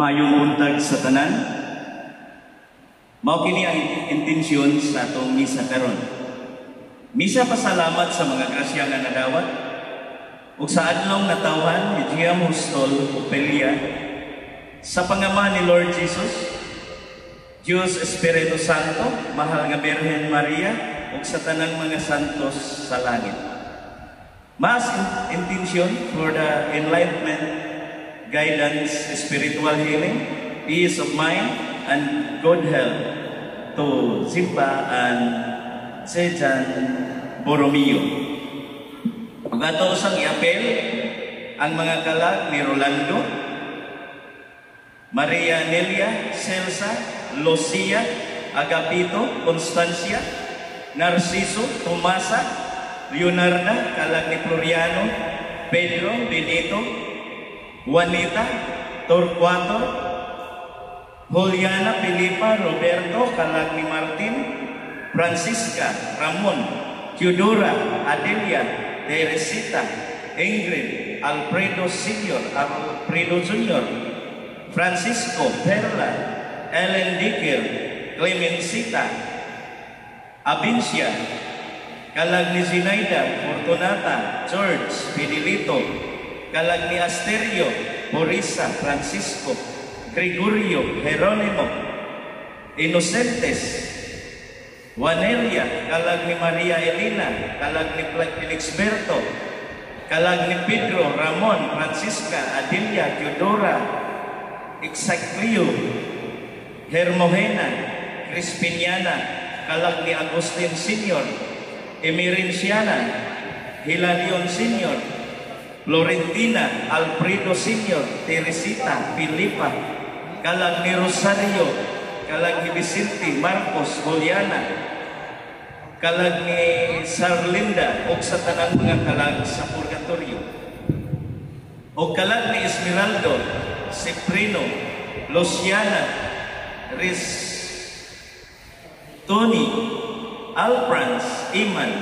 Mayong buntag sa tanan. Mao kini ang intensyon sa atong misa karon. Misa pasalamat sa mga grasya nga nadawat ug sa adlong natawhan ni Gia Mustol Opelia sa pangama ni Lord Jesus, Diyos Espiritu Santo, mahal nga Birhen Maria ug sa tanang mga santos sa langit. Mass intention for the enlightenment, guidance, spiritual healing, peace of mind, and good health to Zimba and Sejan Borromeo. Ug ato usang i-apel ang mga kalag ni Rolando, Maria Nelia, Celsa, Lucia, Agapito, Constancia, Narciso, Tomasa, Leonarda, kalag ni Floriano, Pedro, Benito, Juanita, Torquato, Juliana, Filipa, Roberto, kalag ni Martin, Francisca, Ramon, Teodora, Adelia, Teresita, Ingrid, Alfredo Senior, Alfredo Junior, Francisco, Perla, Ellen Dicker, Clemencita, Abincia, kalag ni Zinaida, Fortunata, George, Fidelito, kalag ni Asterio, Borisa, Francisco, Gregorio, Jeronimo, Inocentes, Juanelia, kalag ni Maria Elena, kalag ni Felixberto, kalag ni Pedro, Ramon, Francisca, Adelia, Teodora, Exaclio, Hermogena, Crispiniana, kalag ni Agustin Senior, Emirinciana, Hilarion Senior, Florentina, Alfredo Senior, Teresita, Filipa, kalag ni Rosario, kalag ni Vicente, Marcos, Juliana, kalag ni Sarlinda, o sa tanang mga kalag sa purgatorio, o kalag ni Esmeraldo, Ciprino, Luciana, Riz, Tony, Alfrans, Iman,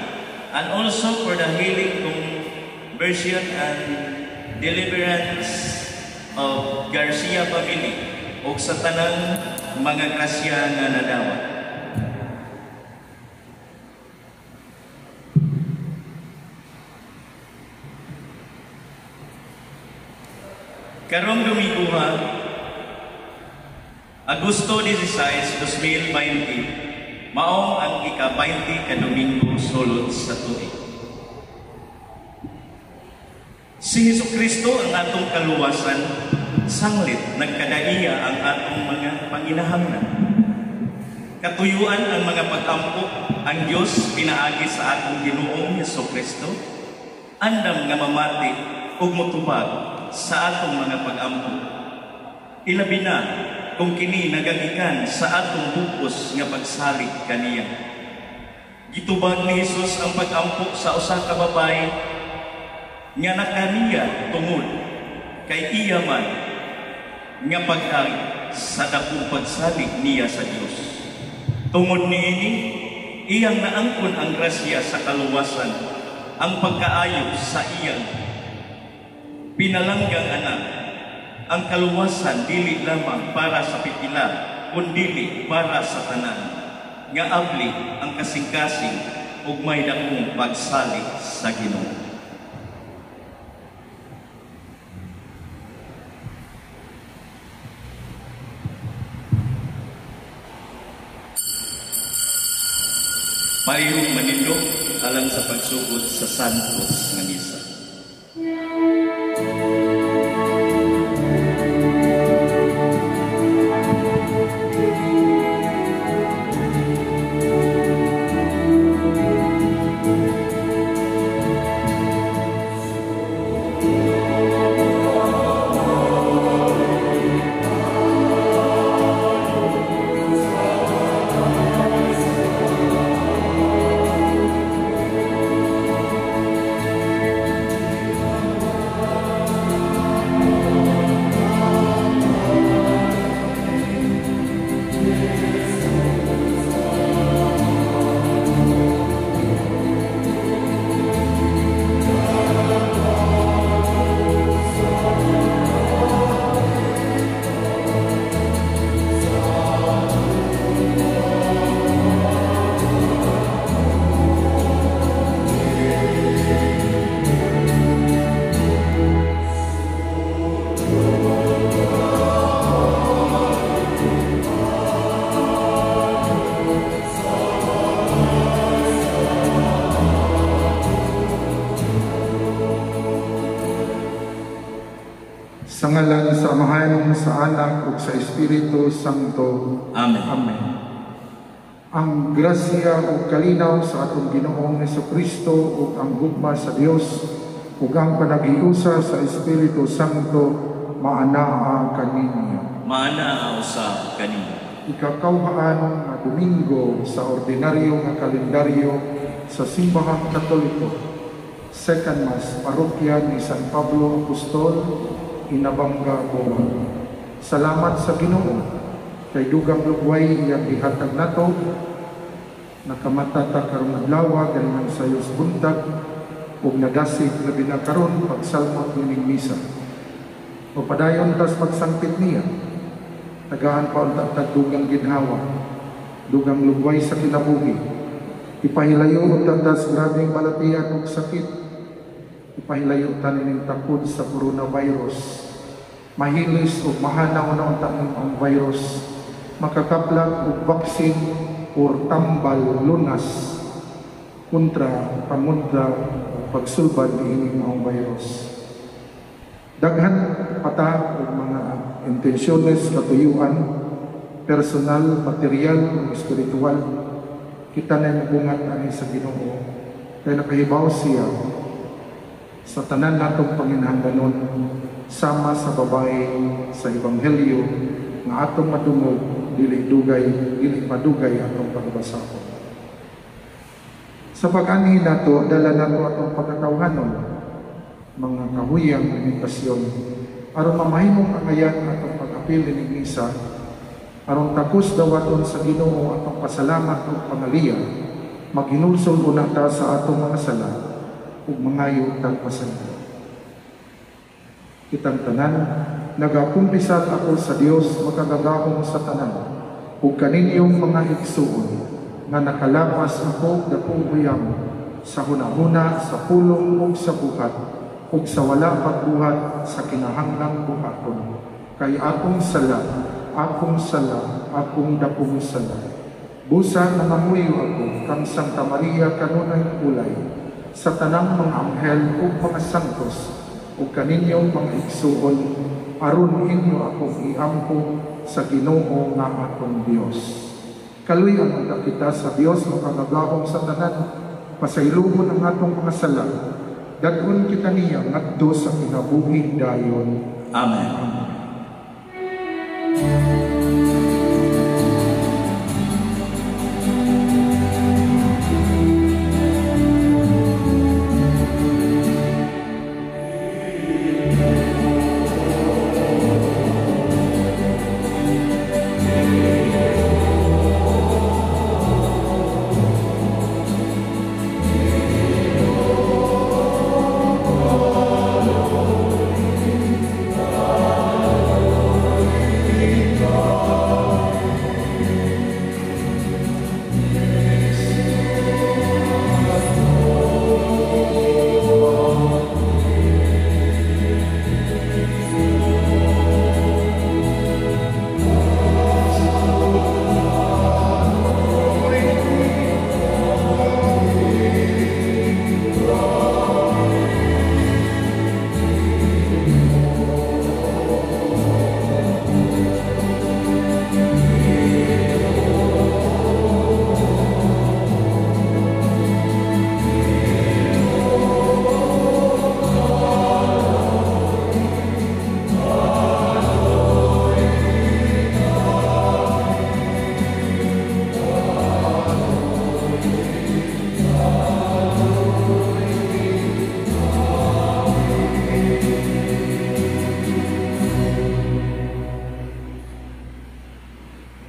and also for the healing, conversion, and deliverance of Garcia family o sa tanang mga grasya nga nadawat. Karong Domingo, Agosto 16, 2020, maong ang ika-20 ka Domingo sulod sa tuig. Si Jesucristo ang atong kaluwasan, sanglit nagkadaiya ang atong mga panginahanglan. Katuyuan ang mga pag-ampo ang Diyos pinaagi sa atong Ginoong Jesucristo, andam nga mamati ug motubag sa atong mga pag-ampo. Ilabi na kung kini nagagikan sa atong bukos nga pagsalig kaniya. Gitubag ni Jesus ang pag-ampo sa usa ka babae nga nakaniya tungod kay iya man nga pag-agi sa dakong pagsalig niya sa Dios. Tungod niini iyang naangkon ang grasya sa kaluwasan, ang pagkaayo sa iyang pinalanggang anak. Ang kaluwasan dili lamang para sa pipila, kundi para sa tanan. Nga abli ang kasing-kasing ug may dakong pagsalig sa Ginoo. Mayong manindog alang sa pagsugod sa santos nga misa. Sa ngalan sa Amahan, sa Anak, ug sa Espiritu Santo. Amen. Amen. Ang grasya ug kalinaw sa atong Ginoong Jesucristo ug ang gugma sa Dios ug ang panagiusa sa Espiritu Santo maanaa kaninyo. Maanaa usab kanimo. Ikakauhaan nga Domingo sa ordinaryo nga kalendaryo sa Simbahang Katoliko. Second Mass, Parokya ni San Pablo Apostol, Inabanga, Bohol. Salamat sa Ginoo kay dugang lugway iyang ihatag nato, nakamatata karong adlaw ganinang sayos buntag ug nadasig labi na karon pagsalmot ning misa. O padayon tas pagsangpit niya, tagaan pa unta dugang ginhawa, dugang lugway sa kinabuhi. Ipahilayo unta tas grabeng balatian ug sakit. Ipahilayo tanin takod sa coronavirus. Mahilis o mahanaw na unta ang virus. Makakaplag og vaksin or tambal lunas kontra pamundra o pagsulbad niining ang virus. Daghan pata og mga intensyones, katuyuan, personal, material, ug espiritual, kita na bungat ani sa Ginoo. Kaya nakahibaw siya sa tanan natong panginahanglanon sama sa babae sa Ebanghelyo nga atong madungog, dili padugay atong pagbasahon. Sa pag-ani nato, dala nato atong pagkatawhanon, mga kahuyang limitasyon, aron mamahimong angayan atong pag-apil ni misa, aron takos dawaton sa Ginoo atong pasalamat ug pangaliya, maghinulsol una ta sa atong mga sala ug mangayo kang pasaylo. Kitang tanan, nagakumpisat ako sa Dios makagagahom sa tanan, ug kaninyong mga igsuon nga nakalapas ako dakong uyam sa hunahuna, sa pulong ug sa buhat, ug sa wala pagbuhat sa kinahanglang buhaton. Kay akong sala, akong dakong sala. Busa nangamuyo ako kang Santa Maria kanunay ulay, sa tanang mga anghel ug mga santos, ug kaninyong mga igsuon, aron inyo akong iampo sa Ginoo nga atong Dios. Kaluy ang kita sa Dios makagagahom sa tanan, pasayloon ang atong mga sala, dadon kita niya ngadto sa kinabuhi dayon. Amen.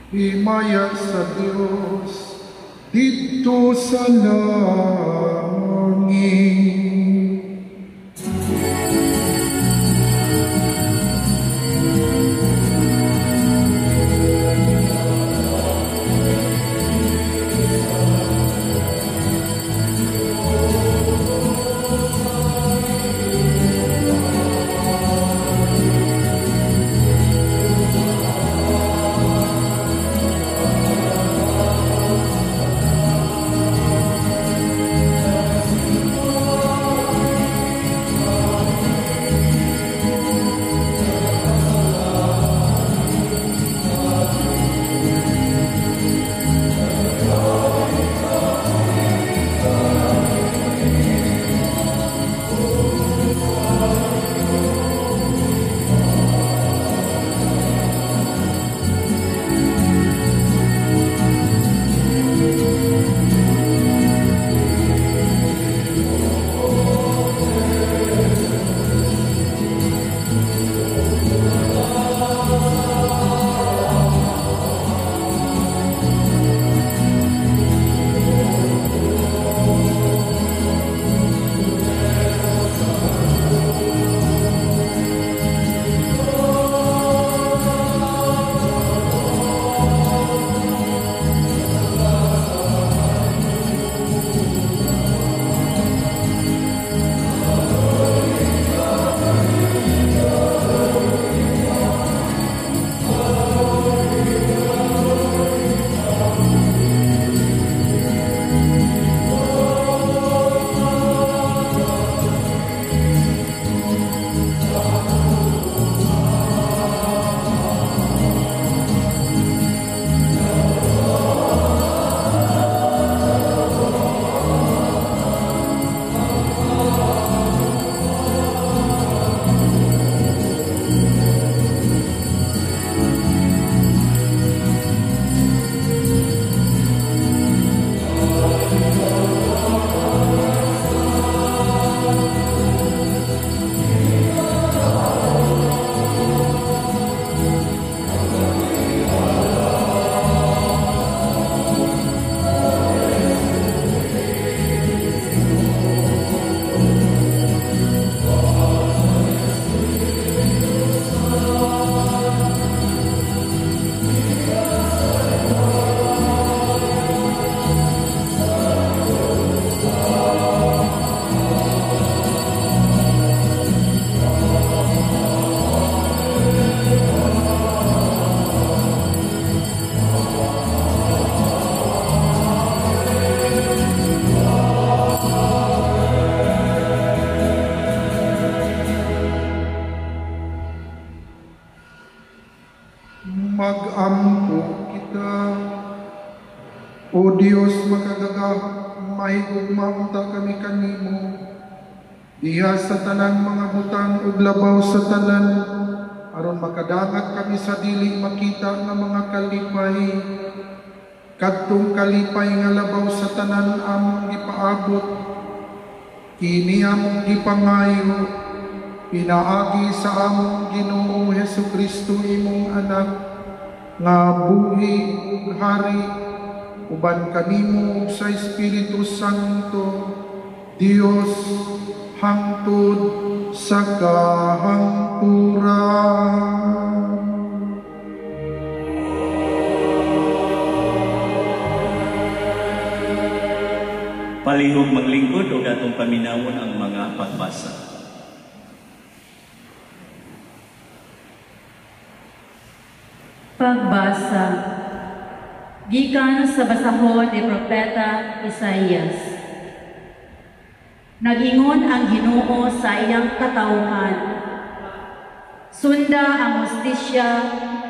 Himaya sa Dios dito sa langit. O Dios, mahigugma unta kami kanimo, diha sa tanang mga butang ug labaw sa tanan, aron makadangat kami sa dili makita nga mga kalipay, kadtong kalipay nga labaw sa tanan among gipaabot, kini among gipangayo, pinaagi sa among Ginoong Hesukristo imong anak, nga buhi ug hari, uban kanimo ug sa Espiritu Santo, Dios hangtod sa kahangturan. Palihog maglingkod o atong paminawon ang mga pagbasa. Pagbasa gikan sa basahon ni Propeta Isaías. Nag-ingon ang Ginoo sa iyang katawhan, sunda ang hustisya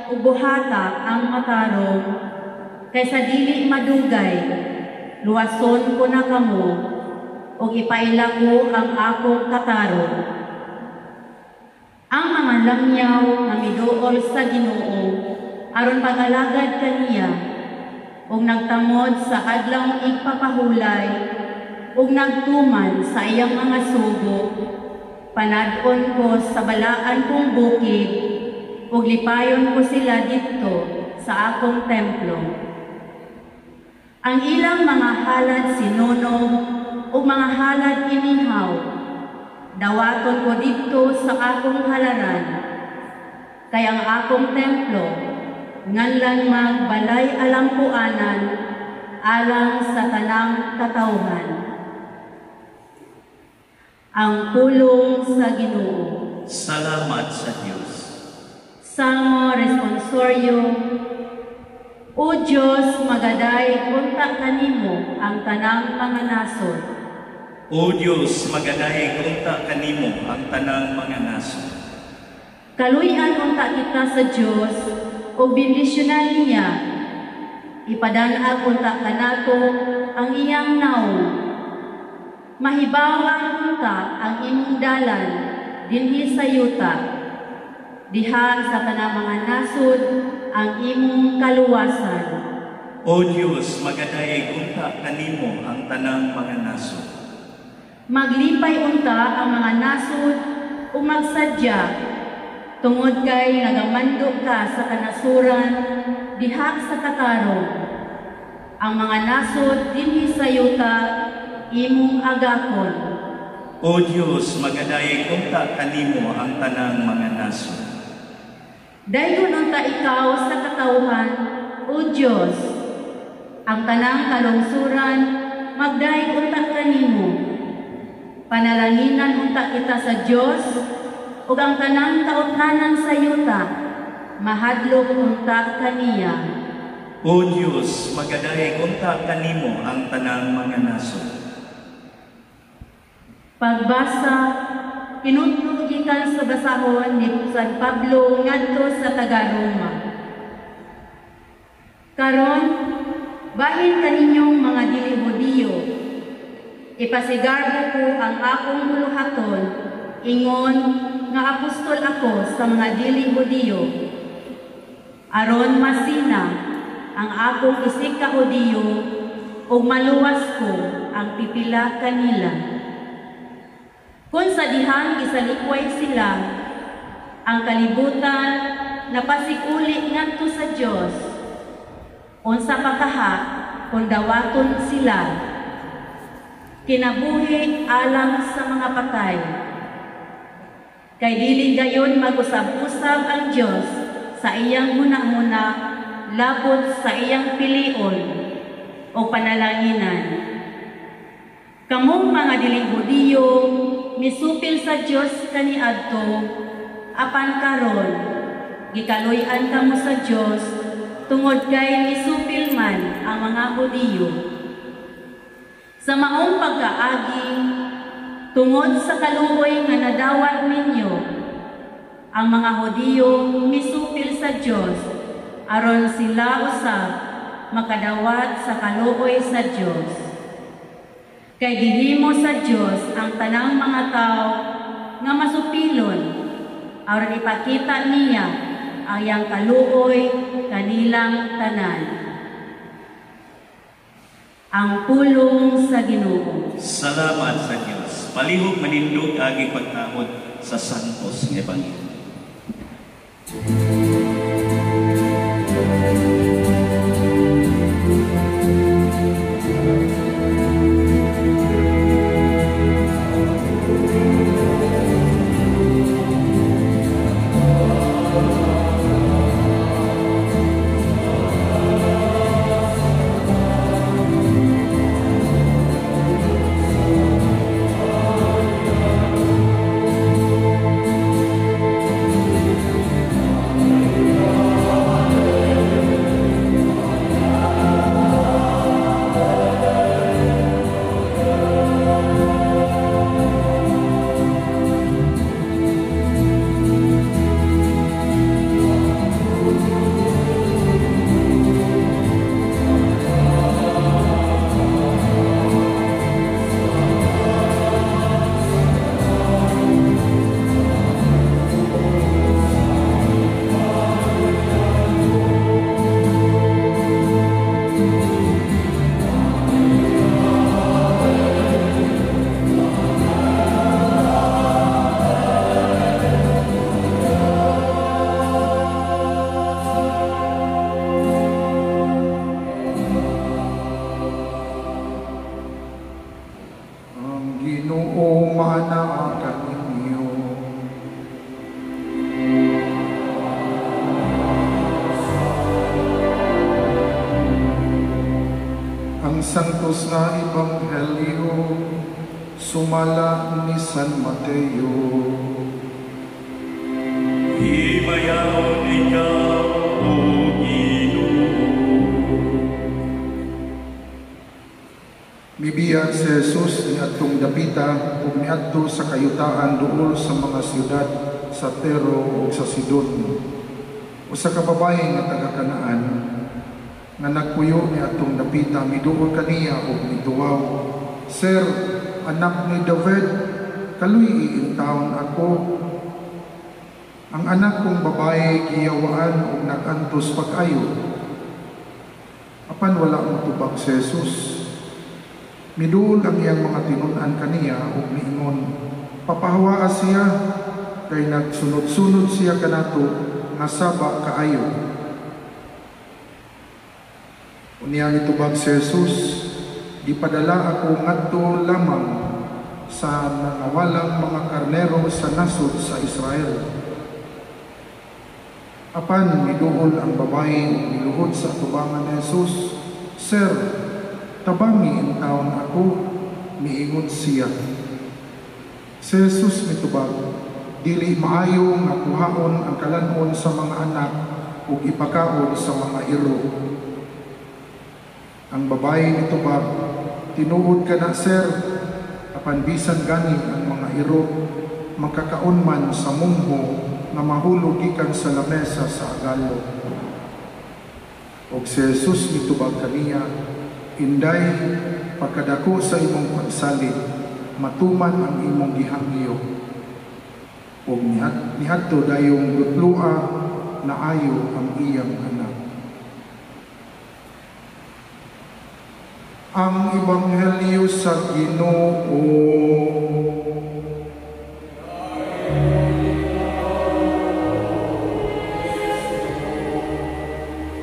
ug buhata ang matarong, kaysa dili madugay, luwason ko na kamo ug ipaila ko ang akong katarong. Ang mga langyaw nga miduol sa Ginoo aron pag-alagad kaniya, ug nagtamod sa adlawng igpapahulay, ug nagtuman sa iyang mga sugo, panad-on ko sa balaan kong bukid, ug lipayon ko sila dito sa akong templo. Ang ilang mga halad sinunog ug mga halad inihaw, dawaton ko dito sa akong halaran, kay ang akong templo nganlan magbalay alampuanan alang sa tanang katawhan. Ang pulong sa Ginoo. Salamat sa Diyos. Salmo responsorio. O Diyos, magaday unta kanimo ang tanang mga nasod. O Diyos, magadahay unta kanimo ang tanang mga nasod. Kaluyan unta kita sa Diyos, o bendisyonan niya. Ipadanag unta kanato ang iyang naong. Mahibawan unta ang imong dalan dinhi sa yuta. Diha sa tanang mga nasod ang imong kaluwasan. O Diyos, magadahay unta kanimo ang tanang mga nasod. Maglipay unta ang mga nasod o magsadya, tungod kay nagamando ka sa kanasuran diha sa katarong. Ang mga nasod dinhi sa yuta imong agakon. O Diyos, magadahay unta kanimo ang tanang mga nasod. Dayon unta ikaw sa katawhan, O Diyos, ang tanang kalungsuran magdaig unta kanimo. Panalanginan unta kita sa Diyos, ug ang tanang kautanan sa yuta mahadlok unta kaniya. O Diyos, magadahay unta kanimo ang tanang mga nasod. Pagbasa, kinutlo gikan sa basahon ni San Pablo ngadto sa taga-Roma. Karon, bahin kaninyong mga dili Hudiyo, ipasigarbo ko ang akong buluhaton, ingon nga apostol ako sa mga dili Hudiyo. Aron masina ang akong isig ka Hudiyo, ug maluwas ko ang pipila kanila. Kung sa dihang gisalikway sila, ang kalibutan napasikuli ngadto sa Dios. Unsa pa kaha kung dawaton sila, kinabuhi alang sa mga patay. Kay dili gayon mag-usab-usab ang Dios sa iyang huna-huna labot sa iyang pilion o panalanginan. Kamong mga dili Hudiyo misupil sa Dios kaniadto, apan karon gikaluy-an kamo sa Dios tungod kay misupil man ang mga Hudiyo. Sa maong pagkaagi, tungod sa kaluoy nga nadawat ninyo, ang mga Hudiyo misupil sa Dios aron sila usab makadawat sa kaluoy sa Dios. Kay gihimo sa Dios ang tanang mga tao nga masupilon aron ipakita niya ang iyang kaluoy kanilang tanan. Ang pulong sa Ginoo. Salamat sa Dios. Palihog manindog agi pagtaod sa santos nga Ebanghelyo. Santos na Ebanghelyo sumala ni San Mateo. Himayaw ikaw, O Ginoo. Mibiyag si Jesus niadtong dapita ug niadto sa kayutaan duol sa mga siyudad sa Tiro ug sa Sidon. Usa ka babaye nga taga Kanaan nga nagpuyo ni atong dapita miduol kaniya ug mituwaw, "Sir, anak ni David, kaluy iintawon ako. Ang anak kong babae giyawaan ug nagantos pag-ayo." Apan wala motubag si Jesus. Miduol ang iyang mga tinun-an kaniya ug miingon, "Papahawaa siya kay nagsunod-sunod siya kanato nga saba kaayo." Unya nitubag si Jesus, "Gipadala ako ngadto lamang sa nangawalang mga karnero sa nasod sa Israel." Apan miduol ang babae ug miluhod sa tubangan ni Jesus, "Sir, tabangi intawon ako," miingon siya. Si Jesus mitubag, "Dili maayo nga kuhaon ang kalanon sa mga anak ug ipakaon sa mga iro." Ang babae nitubag, "Tinuod ka na, sir, apan bisan gani ang mga iro makakaon man sa mungho nga mahulog gikan sa lamesa sa agalo." Og si Jesus mitubag kaniya, "Inday, pagkadako sa imong pagsalig, matuman ang imong gihangyo." Og niadto dayong lutlua na ayo ang iyang anak. Ang Ebanghelyo sa Ginoo.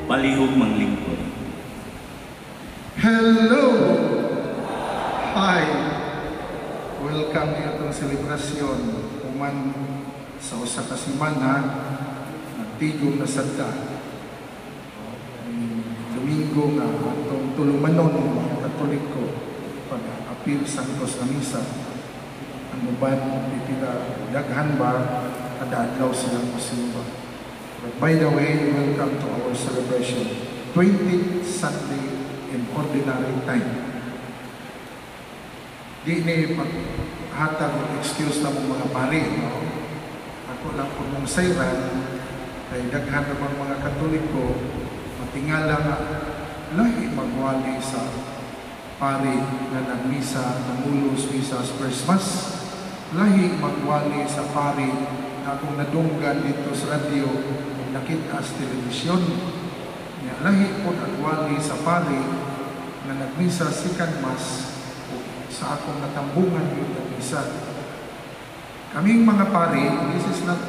Palihog manglingkod. Hello! Hi! Welcome to itong selebrasyon. Kuman sa usa ka semana, nagtigom na sadta. Domingo nga atong tulumanon ng mga Katoliko pag-apil Santos na Misa. Ang uban pipila daghan ba kada adlaw silang pasimba. But by the way, welcome to our celebration. 20th Sunday in Ordinary Time. Di ni paghatag ng excuse na mga pari, no? Ako lang po mong sayran, kay daghan naman mga Katoliko, matingala nga lahi magwali sa pari nga nagmisa, namulos misa sa First Mass, lahi magwali sa pari na kung nadunggan dito sa radyo kung nakita sa telebisyon, lahi po nagwali sa pari na nagmisa Second Mass sa akong natambungan yung nagmisa. Kaming mga pari, this is not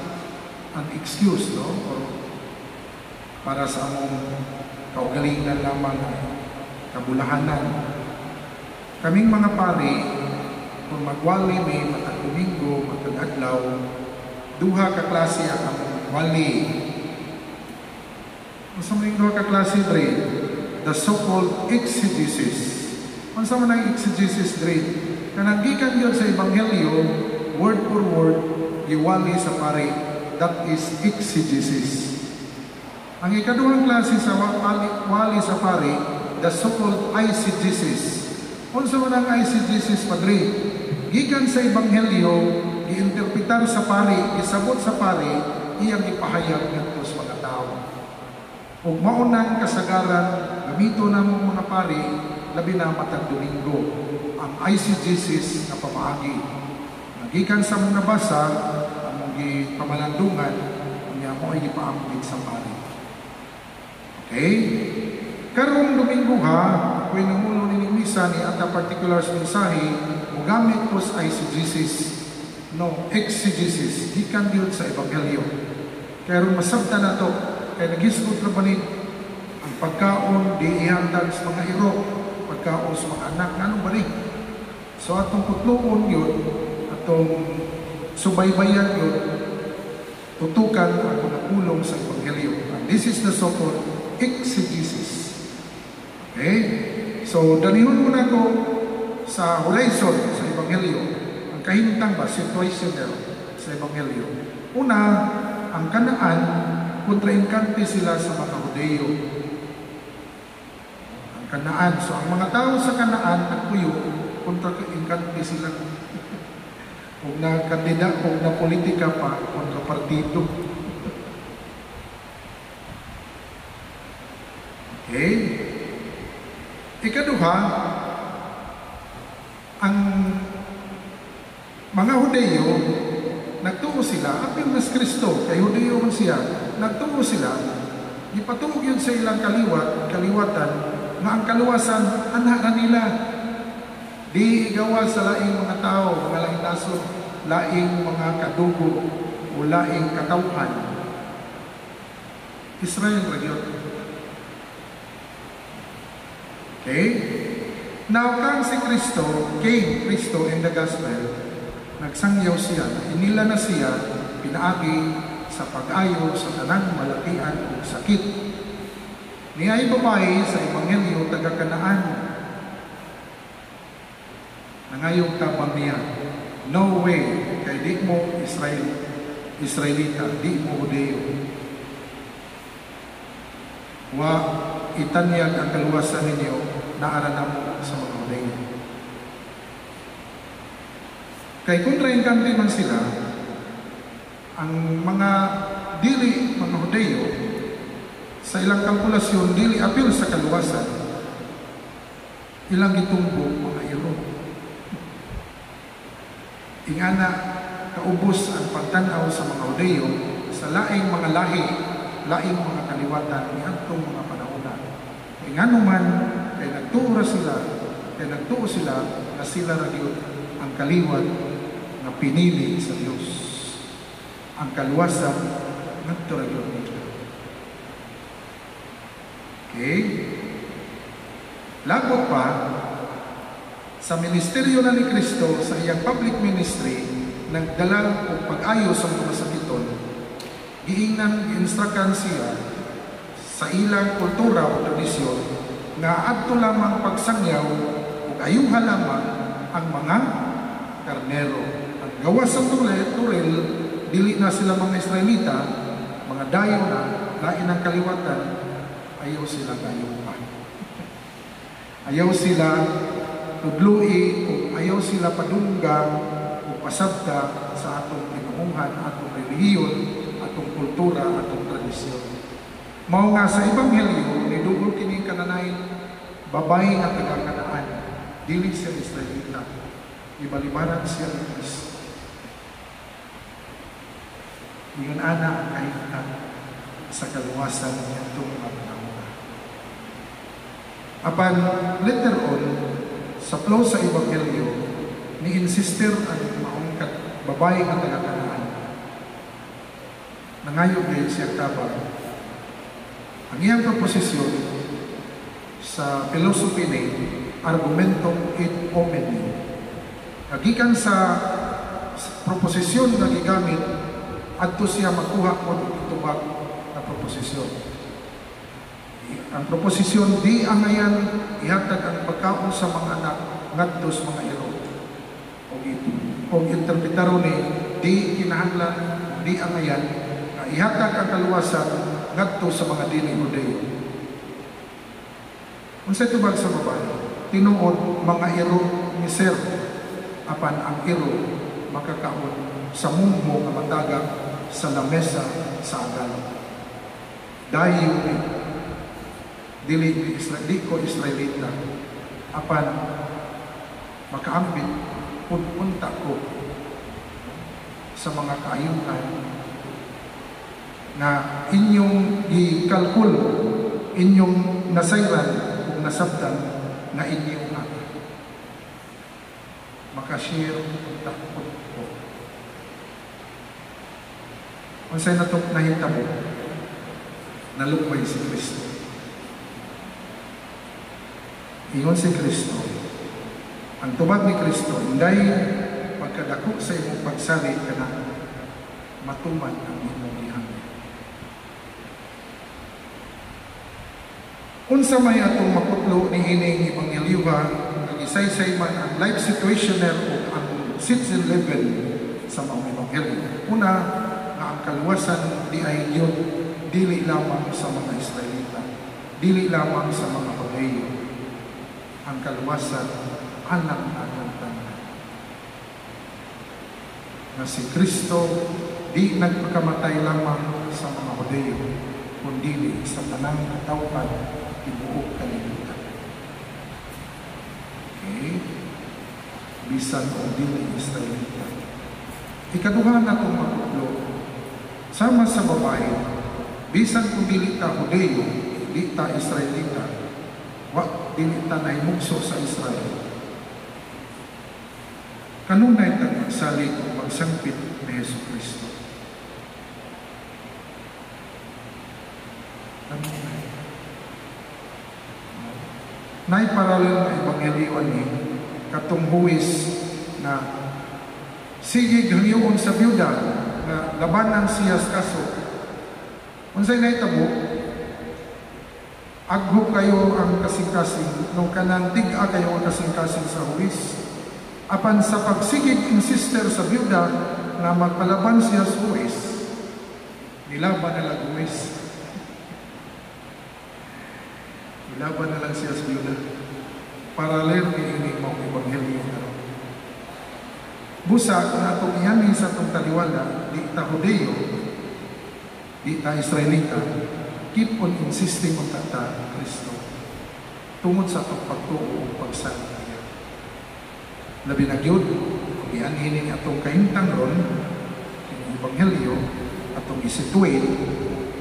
an excuse, no? Or para sa among kaugalingan lamang, kabulahanan. Kaming mga pari, kung magwali may matag Domingo, matag adlaw, duha ka klase ang among wali. Unsa man duha ka klase dre? The so-called exegesis. Unsa man ang exegesis dre? Kanang gikan gyud sa ebanghelyo, word for word, giwali sa pari. That is exegesis. Ang ikaduhang klase sa wali sa pari, the so-called eisegesis. Unsa man ang eisegesis padre? Gikan sa ebanghelyo, giinterpretar sa pari, isabot sa pari, iyang ipahayag ngadto sa mga tao. Ug maunang kasagaran gamito namong mga pari labi na matag Domingo ang eisegesis nga pamaagi. Gikan sa mga basa among gipamalandungan unya mo ay gipaambit sa pari. Okay? Karong Domingo ha, kung namulo ni misa ni ata particular mensahe, mugamit po sa eisegesis, no, exegesis, gikan yun sa ebanghelyo. Kaya ron masabta na to, kaya naghisgot na banit, ang pagkaon, di ihandag sa mga iro, pagkaon sa mga anak, anong balik? So atong putloon yun, atong subaybayan yun, tutukan ako na pulong sa ebanghelyo. And this is the so-called exegesis. Okay? So, dalihon mo na ko sa horizon sa ebanghelyo. Ang kahintang ba, situational sa ebanghelyo. Una, ang Kanaan, kontra-inkante sila sa mga Hudeo. Ang Kanaan. So, ang mga tao sa Kanaan, nagpuyo, kontra-inkante sila. Kung na kandida, kung na politika pa, kontra partido. Okay? Ikaduha, ang mga Hudeo, nagtuo sila, apil mas Kristo, kay Hudeo man siya, nagtuo sila, ipatuog yun sa ilang kaliwatan, nga ang kaluwasan, anak na nila. Di igawa sa laing mga tao, mga laing nasod, laing mga kadugo, o laing katauhan. Israel, radyo. Okay? Now, kang si Kristo, came Kristo in the gospel, nagsangyaw siya, inila na siya, pinaagi sa pag-ayo sa tanang malakian o sakit. Niya'y babae sa ebanghelyo taga-Kanaan. Nangayong tabang niya, no way, kay di mo Israelita, di mo Hudeo. Wa itanyag ang kaluwasan ninyo na aranan mo sa mga Hudeo. Kay kontra-inkante man sila, ang mga dili, mga Hudeo, sa ilang kalkulasyon, dili apil sa kaluwasan, ilang gitumbo mga iro. Ingana, kaubos ang pagtanaw sa mga Hudeo sa laing mga lahi, laing mga kaliwatan ni atong mga panahon. Ingano man, kay nagtuo sila na sila radyo ang kaliwat na pinili sa Diyos. Ang kaluwasan nagturadyo nila. Okay? Labot pa, sa ministeryo na ni Kristo, sa iyang public ministry, nagdala o pag-ayos ang mga sakiton, giinstrukan siya sa ilang kultura o tradisyon nga adto lamang pagsangyaw o ayuha lamang ang mga karnero. Ang gawas sa turil, dili na sila mga Israelita, mga dayo na, lain ang kaliwatan, ayaw sila gayo pa. Ayaw sila tudlui o ayaw sila padunggang o pasabta sa atong pinunguhan, atong relihiyon, atong kultura, atong tradisyon. Mao nga sa Ebanghelyo nidugol kini kananay babae nga taga Kanaan, dili siya Israelita, ibalibaran siya ni Kristo. Yun ana ang kahitkan sa kaluwasan nitong mga panahon. Apan later on sa flow sa Ebanghelyo ni insister ang maong babae nga taga Kanaan. Nangayo din siya tabang. Ang iyang proposisyon sa philosophy ni argumentum et hominem. Nagikan sa proposisyon na gigamit adto siya makuha mo itubag na proposisyon. Ang proposisyon di angayan ihatag ang pagkaon sa mga anak ngadto sa mga iro. O interpretaro ni di kinahanglan di angayan na ihatag ang kaluwasan ngadto sa mga dili Judeo. Unsay tubag sa babae? Tinuod mga iro ni Sir apan ang iro makakaon sa mungmo nga matagak sa lamesa sa agal. Dayo dili ko Israelita apan makaambit punta ko sa mga kaayunan na inyong ikalkul, inyong nasayran kung nasabtan na inyong ako. Makashare punta ko. Unsay natok nahitabo nalukmay si Kristo. Ingon si Kristo, ang tubag ni Kristo, inday pagkadako sa imong pagsali ka na matuman ang imong gihangyo. Unsa may atong makutlo ni ining Ebanghelyo nagisaysay man ang life situationer o ang citizen level sa mga Ebanghelyo. Una, nga ang kaluwasan di ay yun, dili lamang sa mga Israelita, dili lamang sa mga Judeo. Ang kaluwasan alang atong tanan. Na si Kristo di nagpakamatay lamang sa mga Judeo, kundi sa tanang katawhan tibuok kalibutan. Okay? Bisan o dili Israelita. Ikaduha na itong makutlo, sama sa babae, bisan kung dili ta Judeo, di ta Israelita, dili ta naimugso sa Israel. Kanunay ta magsalig o magsangpit ni Hesus Kristo. Kanunay. Naiparalel na Ebanghelyo ni katong huwis na sige hangyoon sa byuda na labanan siya sa kaso. Unsay nahitabo? Agho kayo ang kasing-kasing nung kanang tig-a kayo ang kasing-kasing sa huwis. Apan sa pagsigig insister sa byuda na magpalaban siya sa huwis, nilaban na lang huwis. Nilaban na lang siya sa byuda. Paralel ni ini mga Ebanghelyo. Busa kung atong iyanin sa itong taliwala, di ta Judeo, di ta Israelita, keep on insisting on tata Kristo tungod sa itong pagtuo o pagsali niya. Labi na yun, kung iyanin atong kahintang ron, yung Ebanghelyo, atong isituin,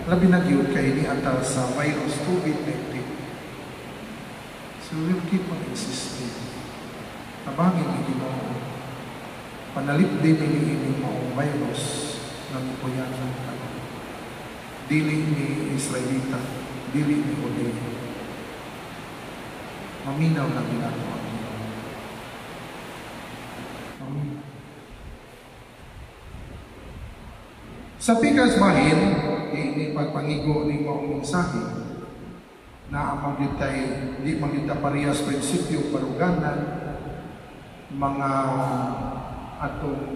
labi na yun kay ni ata sa virus COVID-19. So we'll keep on insisting. Tabangin ni Ginoo. Panalip din ini maong virus ng ipuyan ng tao. Dili ni Israelita, dili ni Judeo. Maminaw na ginagawa niya. Sa pikas bahin, ini pagpangigo ni maong mensahe na ang di magita parehas prinsipyo paruganan, mga atong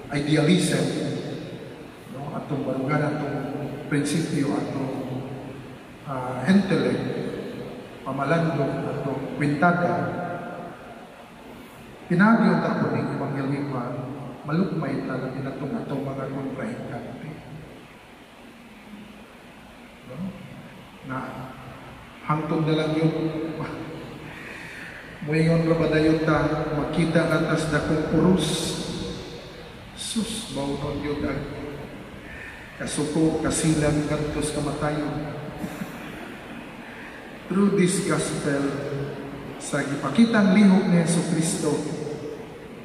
idealism, no? Atong baruganan, atong prinsipyo, atong intellect, pamalandong, atong kwintada. Pinagyon ako ng Ebanghelyo malukmay talaga atong mga kontrahikante. No? na hangtod na lang yun. Muingon ra ba dayon ta makita natas dakong purus. Sus, maunon yun ang kasuko, kasilang, kantos, kamatayon. Through this gospel, sa gipakitang lihok ni Jesucristo,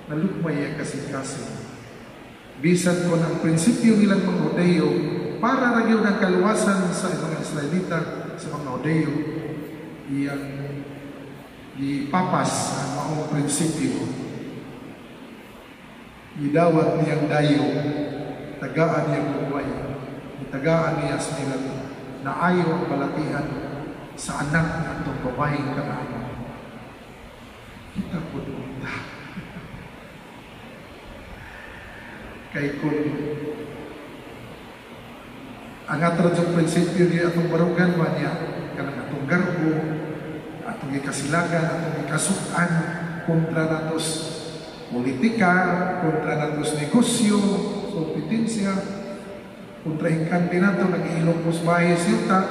nalukmay ang kasing-kasing. Bisan ko ng prinsipyo nilang mga Hodeo, para nagyon ang kaluwasan sa mga Israelita, sa mga Hodeo, iyang ipapas ang maong prinsipyo. Idawat niyang dayo, tagaan niyang buhay, tagaan niya sa nilang naayo ang balatian sa anak ng itong babaeng kanaan. Kita po punta. Kay kung ang atong sa prinsipyo niya atong barugan ba niya, kanang atong garbo, atong ikasilagan, atong ikasukan, kontra natos politika, kontra natos negosyo, kompetensya, kontra hingkante nato, nag-iilong musbahe silta,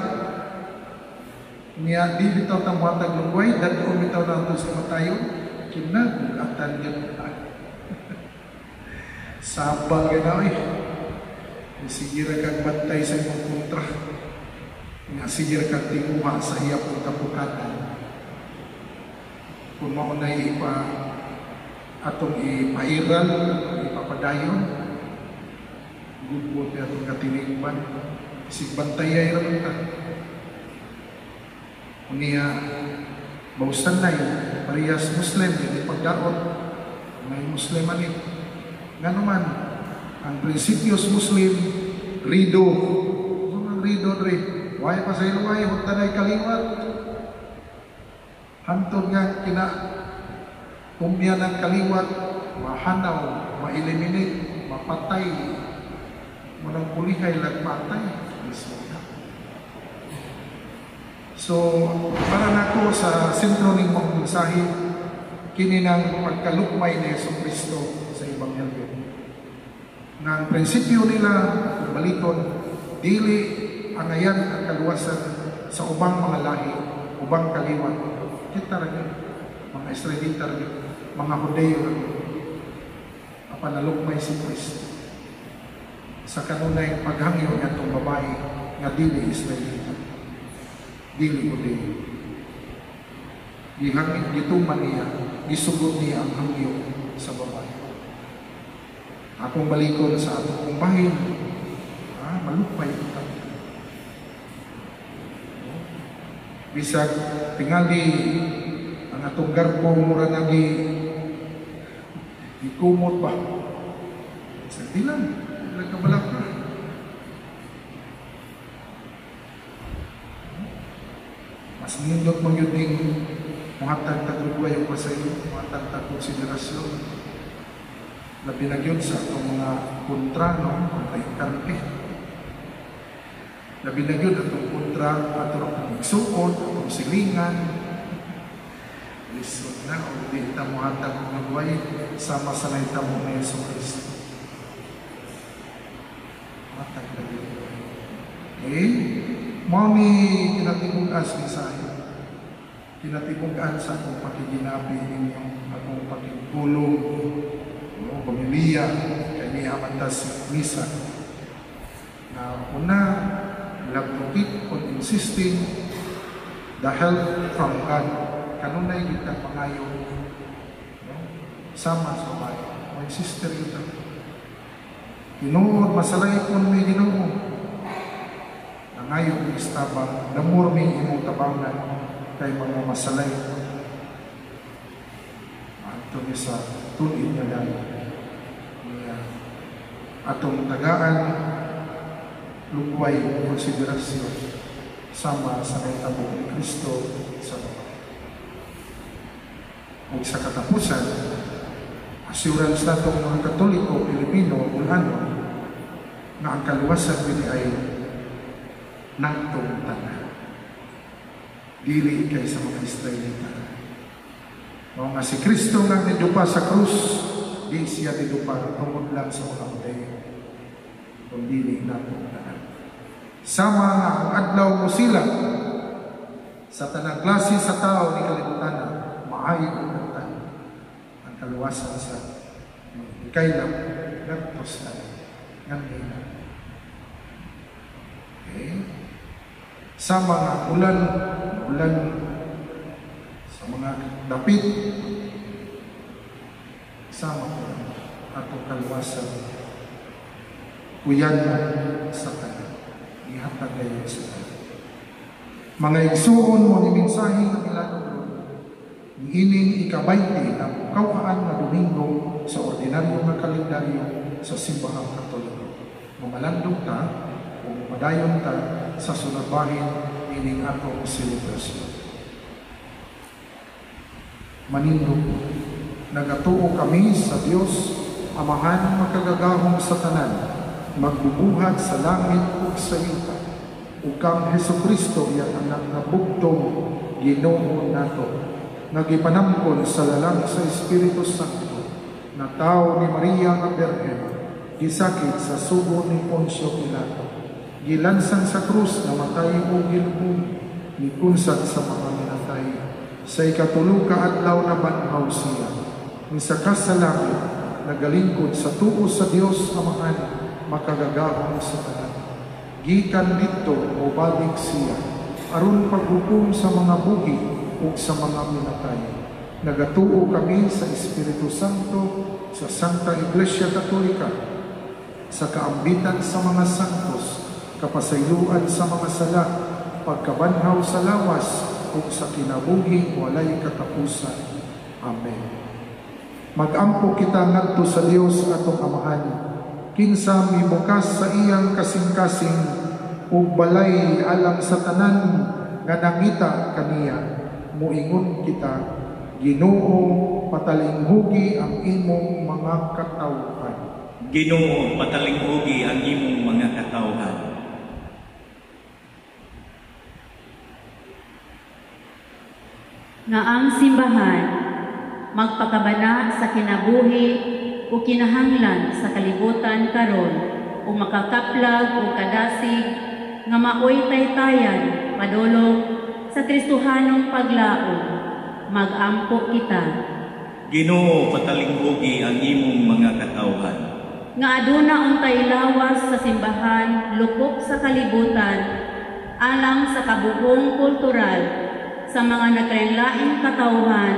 niya di bitaw tang matag lungway, dadon bitaw nato sa matayon, kinagugatan yun na. Sabang gano'n sigira kang bantay sa imong kontra, nga sigira kang tinguha sa iyapong kapukatan. Kung maunay atong ipairal, ipapadayon, gubot atong katinigban, sigbantayay rin ka. Unya, bausan na yun, parehas Muslim, hindi pagdaot, may Muslim manik. Nga naman, ang prinsipyos Muslim, rido. Ang rido rin, why pa sa iluway, hunta na'y kaliwat. Hantod nga kumya ng kaliwat, mahanaw, ma-eliminate, mapatay, munang pulihay lang patay. So, para nako sa sentro ng mga mensahe, kini ng pagkalukmay ni Jesucristo sa Ebanghelyo. Nga ang prinsipyo nila, balikon, dili ang ayan ang kaluwasan sa ubang mga lahi, ubang kaliwat. Kita rin, mga Israelita rin, mga Hodeo rin, panalukmay si Kristo sa kanunay paghangyo ng itong babae nga dili Israelita, dili Hodeo. Gituman niya, gisugod niya ang hangyo sa babae. Akong balikon sa atong bahin, malupay ito. Bisag tingali ang atong garpo mura nagi ikumot ba? Sa dilang, nagkabalak na. Mas nindot mong yun din muhatag tagluwa yung pasayo, muhatag konsiderasyon na binagyon sa itong mga kontra, no? Kontra ikarte. Na binagyon itong kontra, atong igsuon, atong silingan. Lisod na, o hindi ita muhatag ng nagway, sama sa naita mo na Yesu Cristo. Muhatag na yun. Okay? Mami, kinatibugas mensahe. Kinatibugan sa akong pakiginabi ninyo, akong pakigulong, pamilya, kaya niya amandas misa. Na una, love to keep on insisting the help from God. Kanunay kita pangayo, sama sa bahay. O sister kita. Tinuod, masalay kung may Ginoo. Nangayo ng istabang, damur may imong tabangan kay mga masalay. Ito niya sa tulid na lang. Atong tagaan, lukway, konsiderasyon, sama sa naitabo ni Kristo sa babae. Ug sa katapusan, assurance na itong mga Katoliko, Pilipino, Bulano, na ang kaluwasan nila ay nagtong tanan. Dili kay sa mga Israelita. O nga si Kristo nga nidupa sa krus, di siya nidupa tungod lang sa mga Hodeo. Kung dili nagtong tanan. Sama nga ang adlaw mo sila, Sa tanang klase sa tao ni kalibutan, maayo ang ang kaluwasan sa kailang nagtos na ng ina. Okay? Sa mga ulan, sa mga dapit, sama ko atong kaluwasan, kuyan sa tanan, ihatag kayo sa tanan. Mga igsuon mo ni mensahe ng ilang ining ika-20 ng kawaan na Domingo sa ordinaryo nga kalendaryo sa simbahang Katoliko. Mamalandong ta o madayon ta sa sunodbahin ining atong selebrasyon. Manindog, nagatuo kami sa Dios, Amahan makagagahong sa tanan, magbubuhat sa langit ug sa yuta, ug kang Hesukristo iyang anak nga bugtong Ginoo nato, nagipanamkon sa lalang sa Espiritu Santo, na tao ni Maria nga Birhen, gisakit sa sugo ni Poncio Pilato, gilansan sa krus na matay o gilubong, nikunsat sa mga minatay, sa ikatulong kaadlaw na banhaw siya, ni sakas sa langit, nagalingkod sa tuo sa Dios Amahan, makagagahong sa tanan. Gikan dito o balik siya, aron paghukom sa mga buhi ug sa mga minatay. Nagatuo kami sa Espiritu Santo, sa Santa Iglesia Katolika, sa kaambitan sa mga santos, kapasayloan sa mga sala, pagkabanhaw sa lawas, ug sa kinabuhi walay katapusan. Amen. Mag-ampo kita ngadto sa Dios atong Amahan, kinsa mibukas sa iyang kasing-kasing ug balay alang sa tanan nga nangita kaniya. Muingon kita, Ginoo, patalinghugi ang imong mga katawhan. Ginoo, patalinghugi ang imong mga katawhan. Nga ang simbahan magpakabana sa kinabuhi o kinahanglan sa kalibutan karon o makakaplag o kadasig nga maoy taytayan padulong sa Kristohanong paglaom. Mag-ampo kita. Ginoo, patalinghugi ang imong mga katawhan. Nga aduna untay lawas sa simbahan lukop sa kalibutan alang sa kabuhong kultural sa mga nagkainlaing katawhan.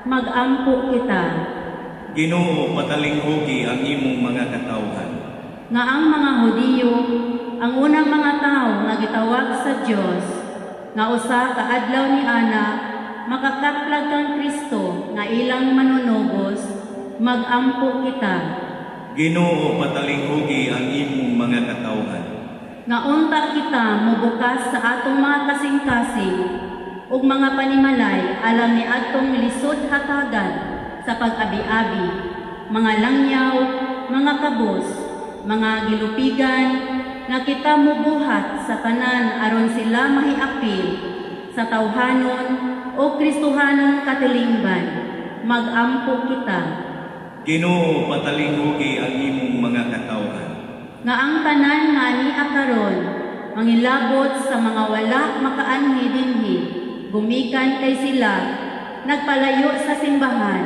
Mag-ampo kita. Ginoo, patalinghugi ang imong mga katawhan. Nga ang mga Hudiyo, ang unang mga tao nga gitawag sa Dios, nga usa ka adlaw ni Ana, makakaplag kang Kristo nga ilang manunubos, mag-ampo kita. Ginoo, patalinghugi ang imong mga katawhan. Nga unta kita mubukas sa atong mga kasing-kasing ug mga panimalay alam ni atong lisod hatagan sa pag-abi-abi, mga langyaw, mga kabos, mga gilupigan, nga kita mubuhat sa tanan aron sila mahiapil sa tawhanon o Kristohanong katilingban. Mag-ampo kita. Ginoo, patalinghugi ang imong mga katawhan. Nga ang tanan nga ania karon mangilabot sa mga wala makaanhi dinhi, gumikan kay sila, nagpalayo sa simbahan,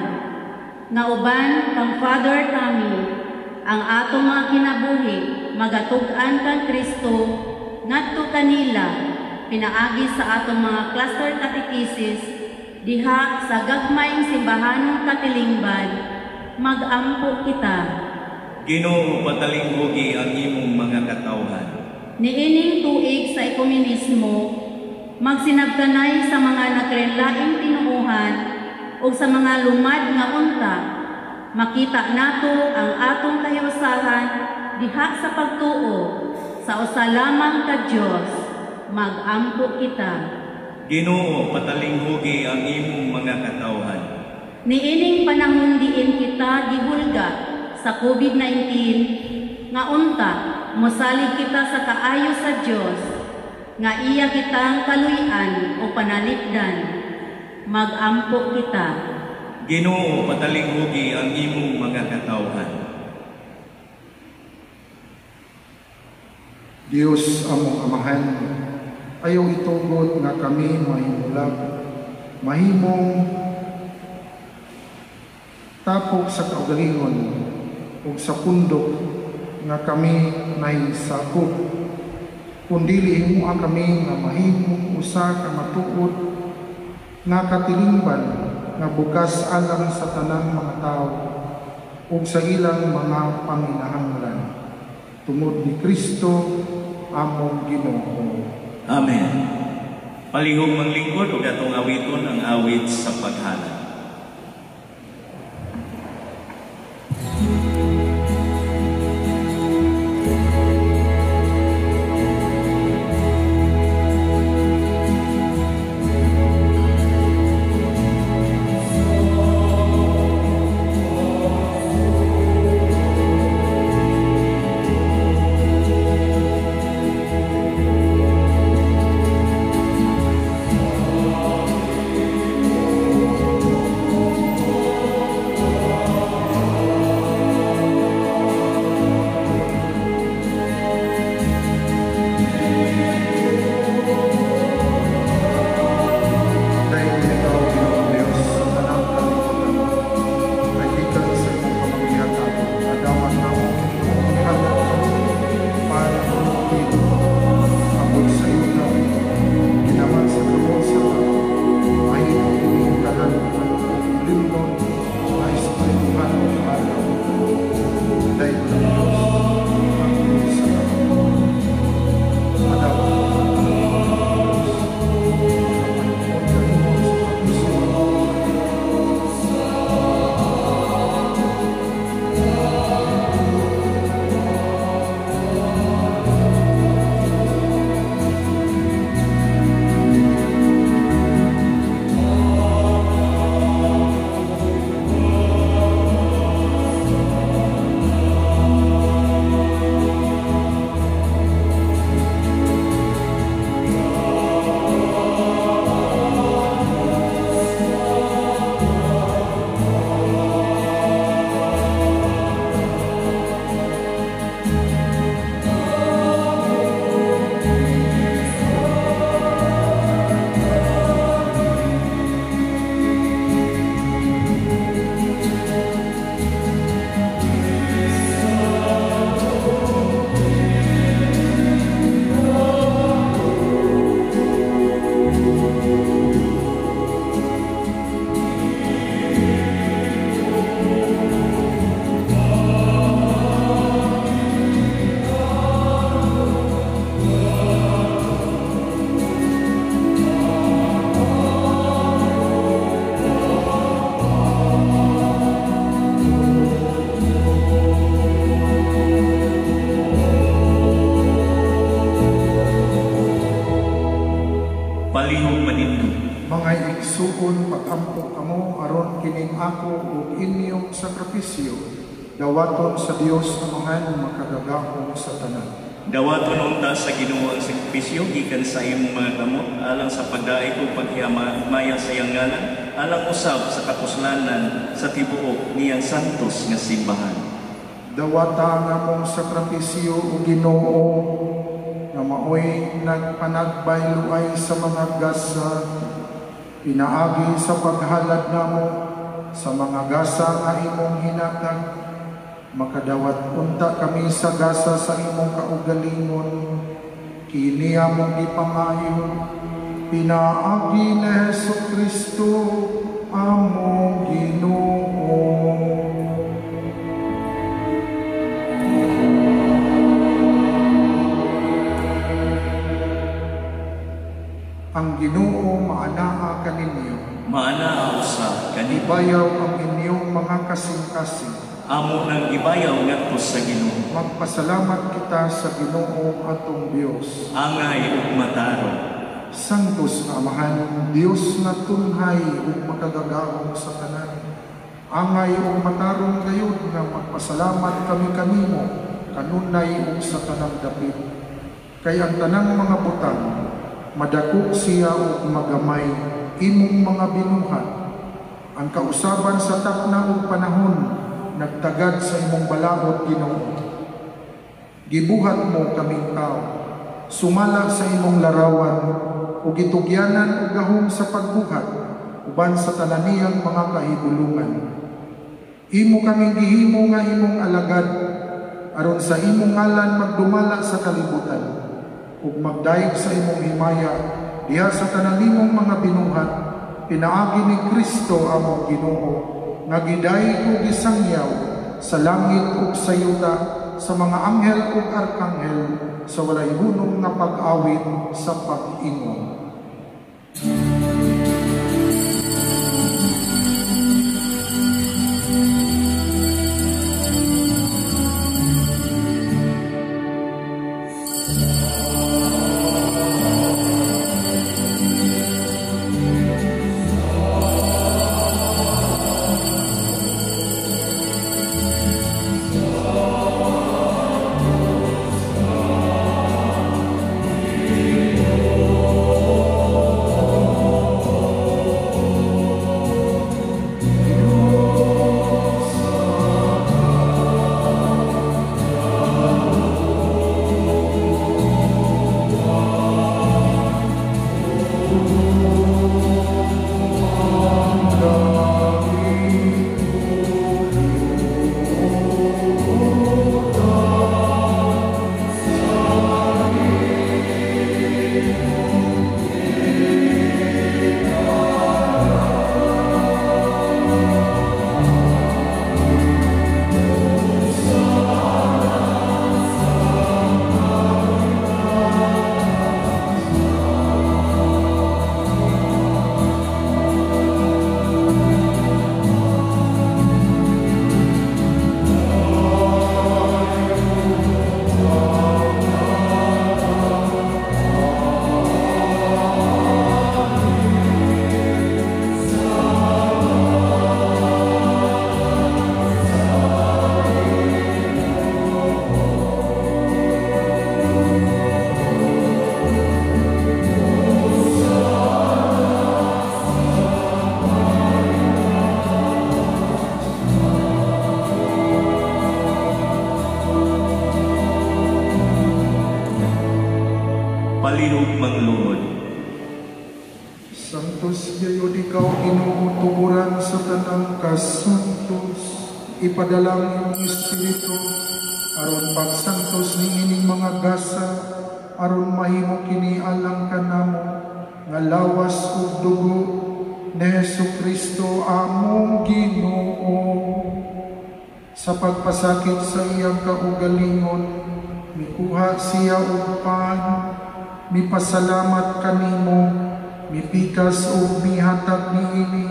nga uban kang Father Tommy, ang atong mga kinabuhi, magatug-an kang Kristo, ngadto kanila, pinaagi sa atong mga cluster catechesis, diha sa gagmayng simbahanong katilingban, mag-ampo kita. Ginoo, patalinghugi ang imong mga katawhan. Niining tuig sa ekumenismo, magsinabtanay sa mga nagkainlaing tinuuhan o sa mga lumad nga unta, makita nato ang atong kahiusahan diha sa pagtuo sa usa lamang ka Dios. Mag-ampo kita. Ginoo, patalinghugi ang imong mga katawhan. Niining panahon diin kita gihulga sa COVID-19 nga unta, mosalig kita sa kaayo sa Dios, nga iya kitang kaluy-an o panalipdan. Mag-ampo kita. Ginoo, patalinghugi ang imong mga katawhan. Diyos among Amahan, Ayaw itugot nga kami mahimulag, mahimong tapok sa kaugalingon ug sa pundok nga kami nahisakop. Kundili himuha kami nga mahimong usa ka matuod nga katilingban nga bukas alang sa tanang mga tao ug sa ilang mga panginahanglan. Tungod ni Kristo among Ginoo. Amen. Palihog manglingkod ug atong awiton ang awit sa paghalad. Mga igsuon pag-ampo kamo aron kining ako ug inyong sakripisyo dawaton sa Dios Amahan makagagahom sa tanan. Dawaton unta sa Ginoo ang sakripisyo gikan sa imong mga kamot alang sa pagdaig ug paghiyamaya sa iyang ngalan alang usab sa kapuslanan sa tibuok niyang santos nga simbahan. Dawata nga mong sakripisyo o Ginoo nga maoy nagpanagbayloay sa mga gasa pinaagi sa paghalad namo sa mga gasa nga imong hinatag makadawat unta kami sa gasa sa imong kaugalingon kini among gipangayo pinaagi ni Hesukristo among Ginoo. Ang Ginoo maanaa kaninyo. Maanaa usab kanimo. Ibayaw ang inyong mga kasing-kasing. Amo nang ibayaw ngadto sa Ginoo. Magpasalamat kita sa Ginoo atong Dios. Angay ug matarong. Santos nga Amahan, Dios na tunhay ug makagagahom sa tanan. Angay ug matarong gayud nga magpasalamat kami kanimo kanunay ug sa tanang dapit. Kay ang tanang mga butang madako siya ug magamay imong mga binuhat. Ang kausaban sa takna ug panahon nagtagad sa imong balaod Ginoo. Gibuhat mo kaming tao sumala sa imong larawan, ug gitugyanan og gahom sa pagbuhat, uban sa tanan niyang mga kahigulungan. Imo kami gihimo nga imong alagad, aron sa imong ngalan magdumala sa kalibutan, ug magdayeg sa imong himaya diha sa tanan nimong mga binuhat. Pinaagi ni Kristo among Ginoo, nga gidayeg ug gisangyaw sa langit ug sa yuta, sa mga anghel ug arkanghel, sa walay hunong nga pag-awit sa pag-ingon. Palihog manglungod. Santos gayud ikaw Ginoo tuguran sa tanang kasantos, ipadala iyong Espiritu aron pagsantos ni ining mga gasa, aron mahimo kini alang kanamo nga lawas ug dugo ni Jesucristo among Ginoo. Sa pagpasakit sa iyang kaugalingon, mikuha siya og pan, mipasalamat kanimo, mipikas o mihatag niini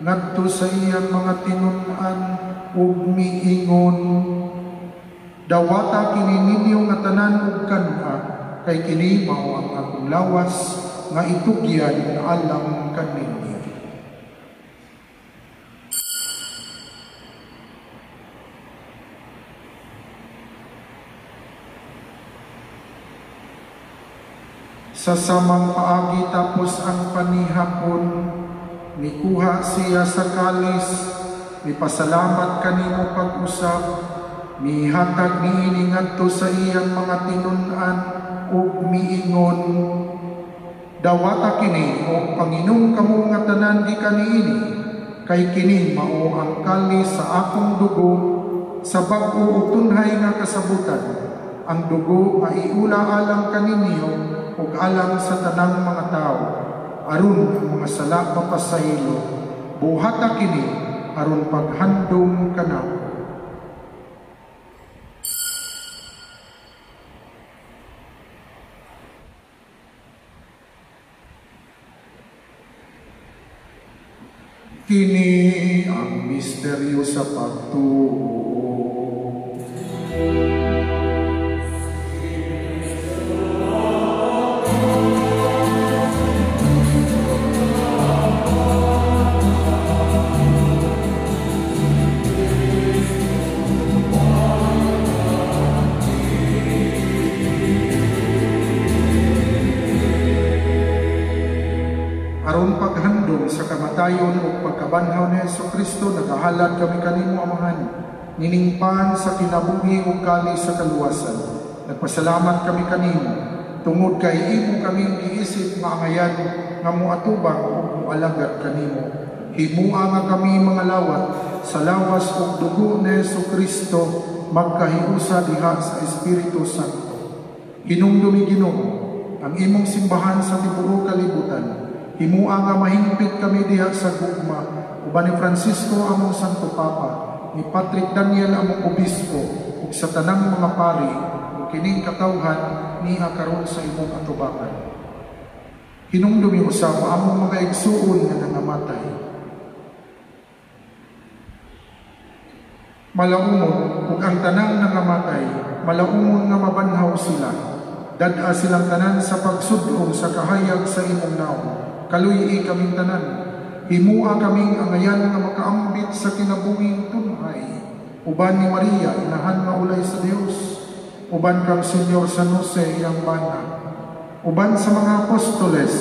ngadto sa iyang mga tinun-an ug miingon, dawata kini ninyo nga tanan ug kanha, kay kini mao ang akong lawas nga itugyan alang kaninyo. Sa samang paagi tapos ang panihapon, mikuha siya sa kalis, mipasalamat kanimo pag-usap, mihatag niini ngadto sa iyang mga tinun-an ug miingon, dawata kini o Panginoong kamo nga tanan gikan niini, kay kini mao ang kalis sa akong dugo, sa bag-o ug tunhay nga kasabutan. Ang dugo ay iula alang kaninyo ug alang sa tanang mga tao, aron ang mga sala mapasaylo, buhata kini aron paghandom kanako. Kini ang misteryo sa pagtuo. Aron paghandom sa kamatayon o pagkabanhaw ni Jesucristo, nagahalad kami kanimo amahan, niningpan sa kinabuhi o kali sa kaluwasan. Nagpasalamat kami kanimo, tungod kay imo kaming giisip nga angayan nga moatubang ug moalagad kanimo. Himua nga kami mga lawat sa lawas ug dugo ni Jesucristo magkahiusa diha sa Espiritu Santo. Hinumdumi Ginoo ang imong simbahan sa tibuok kalibutan. Himua nga mahingpit kami diha sa gugma uban ni Francisco among Santo Papa, ni Patrick Daniel among obispo ug sa tanang mga pari ug kining katawhan niya karon sa imong atubangan. Hinumdumi usab among mga igsuon nga nangamatay. Malaumon ug ang tanang nangamatay, malaumon nga mabanhaw sila. Dad-a silang tanan sa pagsudong sa kahayag sa imong naong. Kaluy kaming tanan. Himua kaming angayan nga makaambit sa kinabuhing tunhay. Uban ni Maria, inahan nga ulay sa Dios. Uban kang Senyor San Jose iyang bana. Uban sa mga apostoles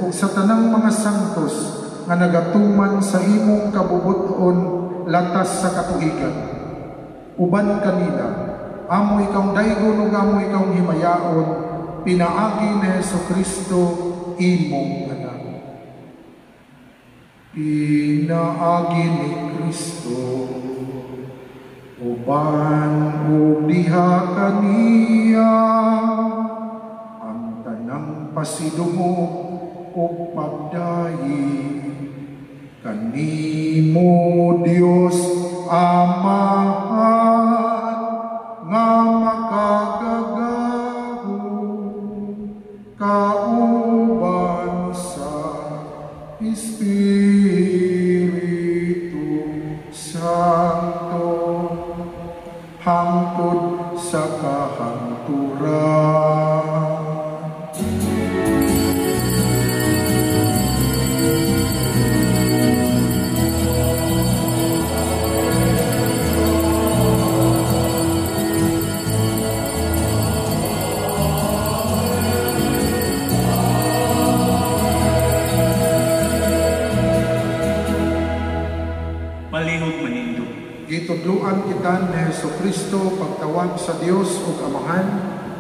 ug sa tanang mga santos nga nagatuman sa imong kabubuton latas sa katuigan. Uban kanila, amo ikaw daygon ug amo ikaw himayaon, pinaagi ni Jesucristo imong anak. Pinaagi ni Kristo, uban ug diha kaniya, ang tanang pasidungo ug pagdayi kanimo Dios Amahan nga makagagaho kauban sa Espiritu Santo hangtod sa kahangturan. Gitudluan kita ni Jesucristo pagtawag sa Dios ug Amahan,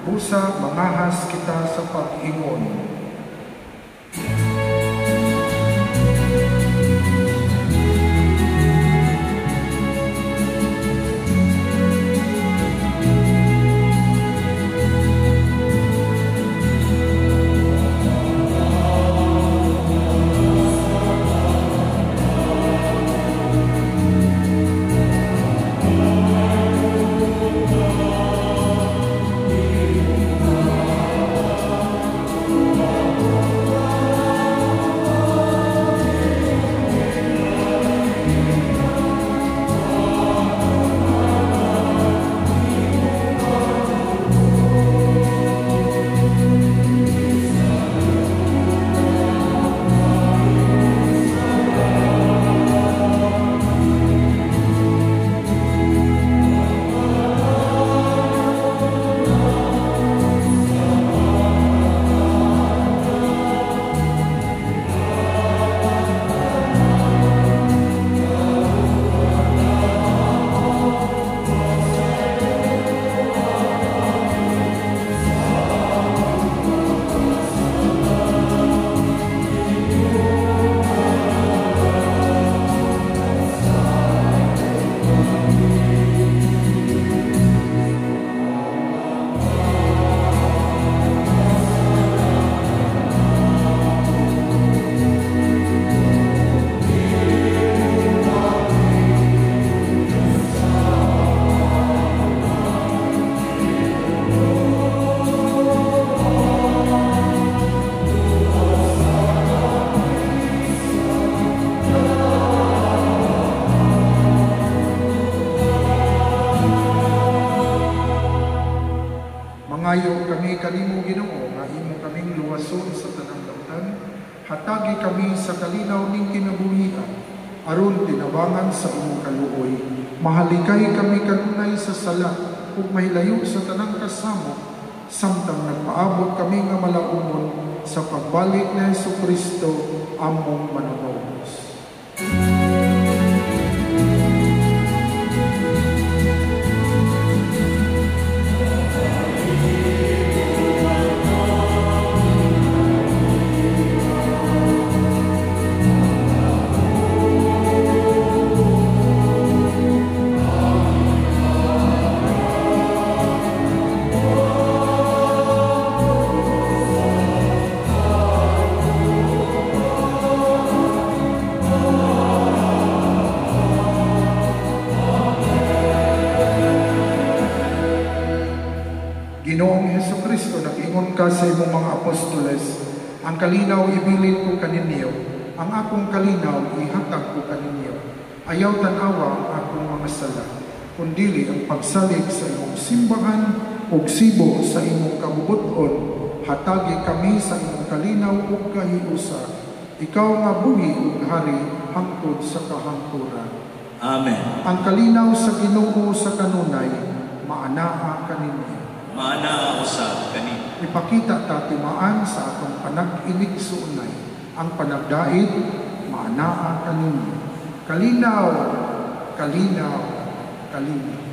busa mangahas kita sa pag-ingon. Mangayo kami kanimo Ginoo nga imo kaming luwason sa tanang dautan, hatagi kami sa kalinaw ning kinabuhian aron tinabangan sa imong kaluoy. Mahalikay kami kanunay sa sala ug mahilayo sa tanang kasamo, samtang nagpaabot kami nga malaumon sa pagbalik ni Jesucristo among manunobos. ka sa imong mga apostoles, ang kalinaw ibilin ko kaninyo, ang akong kalinaw ihatag ko kaninyo. Ayaw tanawa ang akong mga sala, kundili ang pagsalig sa imong simbahan ug sibo sa imong kabubuton. Hatagi kami sa imong kalinaw ug kahiusa. Ikaw nga buhi ug hari hangtod sa kahangturan. Amen. Ang kalinaw sa Ginoo sa kanunay, maanaa kaninyo. Maanaa usab kani. Ipakita ta timaan sa atong panag-inig suunay, ang panagdaid, maanaa kaninyo. Kalinaw, kalinaw, kalinaw.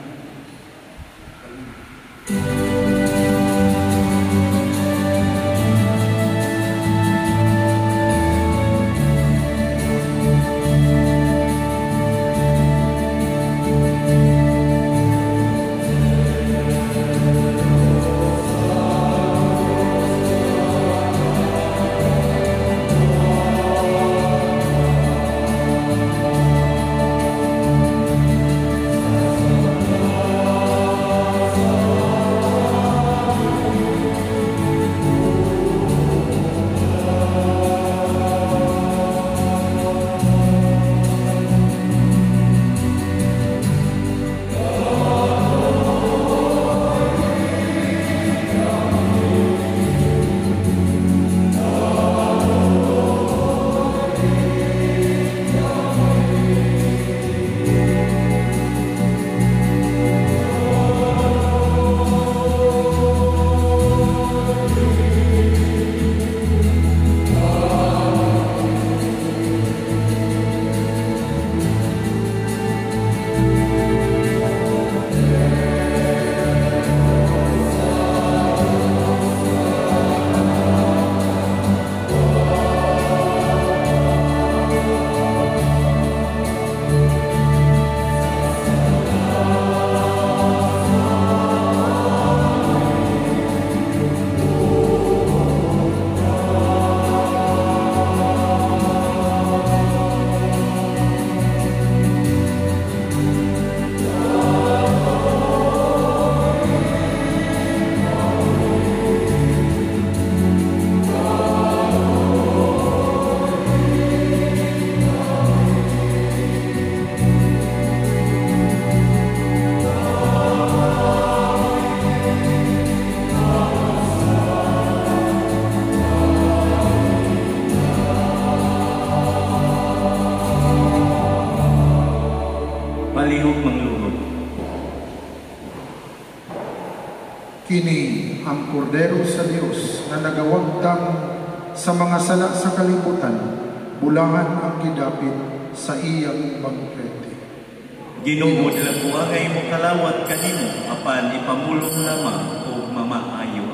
Kini ang kordero sa Dios na nagawagtang sa mga sala sa kalibutan, bulahan ang gidapit sa iyang bangkete. Ginoo nila buwagay mo kalawat kanimo apan ipamulong lamang o mamaayo.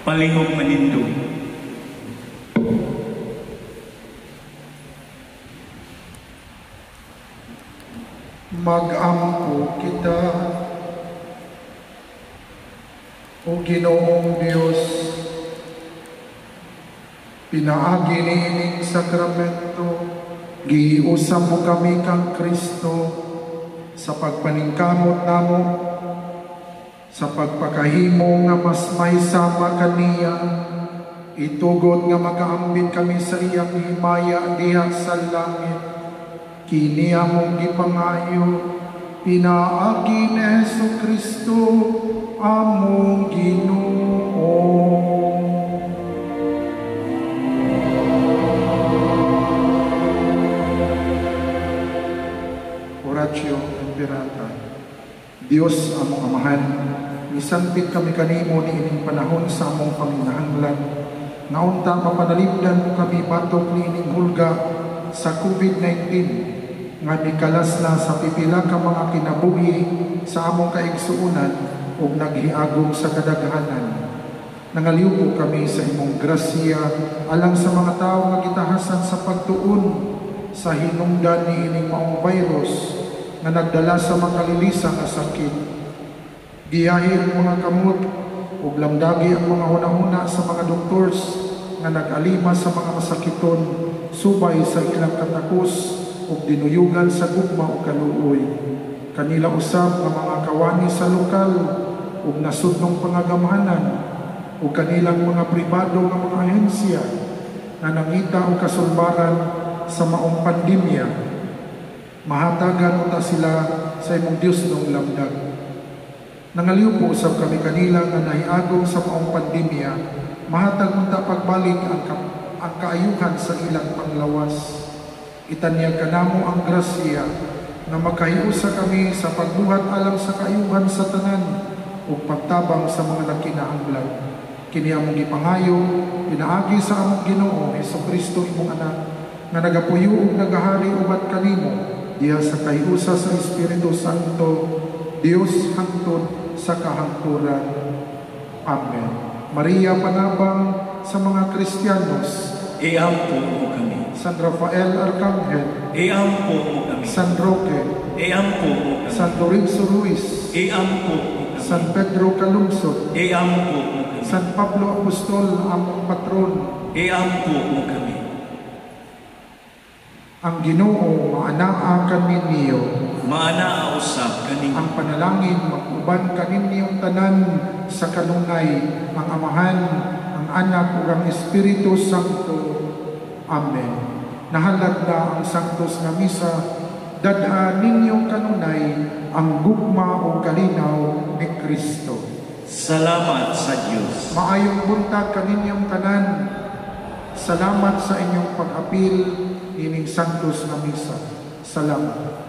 Palihog manindog. Mag-ampo kita, o Ginoong Diyos, pinaagi niining sakramento, giusam mo kami kang Kristo, sa pagpaningkamot namo, sa pagpakahimo nga mas may sama kaniya, itugod nga makaambit kami sa iyang himaya diha sa langit. Kini among gipangayo, pinaagi ni Hesus Kristo, among Ginoo. Oratio Imperata. Dios among Amahan, misanpit kami kanimo niining panahon sa among paminahanglan, naunta mapanalipdan mo kami batok niining hulga sa COVID-19, nga nikalas na sa pipila ka mga kinabuhi sa among kaigsuunan ug naghiagom sa kadaghanan. Nangaliw po kami sa imong grasya alang sa mga tao nga gitahasan sa pagtuon sa hinungdan ni ining maong virus nga nagdala sa makalilisa nga sakit. Giyahi ang mga kamot ug lamdagi ang mga hunahuna sa mga doktors nga nag-alima sa mga masakiton subay sa ilang katakos ug dinuyugan sa gugma o kaluoy. Kanila usab ang mga kawani sa lokal ug nasudnong pangagamhanan ug kanilang mga pribado nga mga ahensya na nangita og kasulbaran sa maong pandemya. Mahatagan uta sila sa imong Dios ng lamdag. Nangaliw po usab kami kanila nga nahiagom sa maong pandemya, mahatag unta pagbalik ang kaayuhan sa ilang panglawas. Itanyag kanamo ang grasya na makahiusa kami sa pagbuhat alang sa kaayuhan sa tanan ug pagtabang sa mga nakinahanglan. Kini among gipangayo, pinaagi sa among Ginoo Hesukristo imong anak, nga nagapuyo ug nagahari ubat kanimo diha sa kahiusa sa Espiritu Santo, Dios hangtod sa kahangturan. Amen. Maria panabang sa mga Kristiyanos, Iampo mo kami. San Rafael Arcangel, Iampo mo kami. San Roque, Iampo mo kami. San Lorenzo Ruiz, Iampo mo kami. San Pedro Calungsod, Iampo mo kami. San Pablo Apostol, among patron. Iampo mo kami. Ang Ginoo maanaa kaninyo, Maana usab kaning ang panalangin mag-uban kaninyong tanan sa kanunay, ang Amahan, ang Anak ug ang Espiritu Santo. Amen. Nahalad na ang Sanctus nga Misa, dadaan ninyong kanunay ang gugma o kalinaw ni Kristo. salamat sa Dios. Maayong buntag kaninyong tanan. Salamat sa inyong pag-apil ining Sanctus nga Misa. Salamat.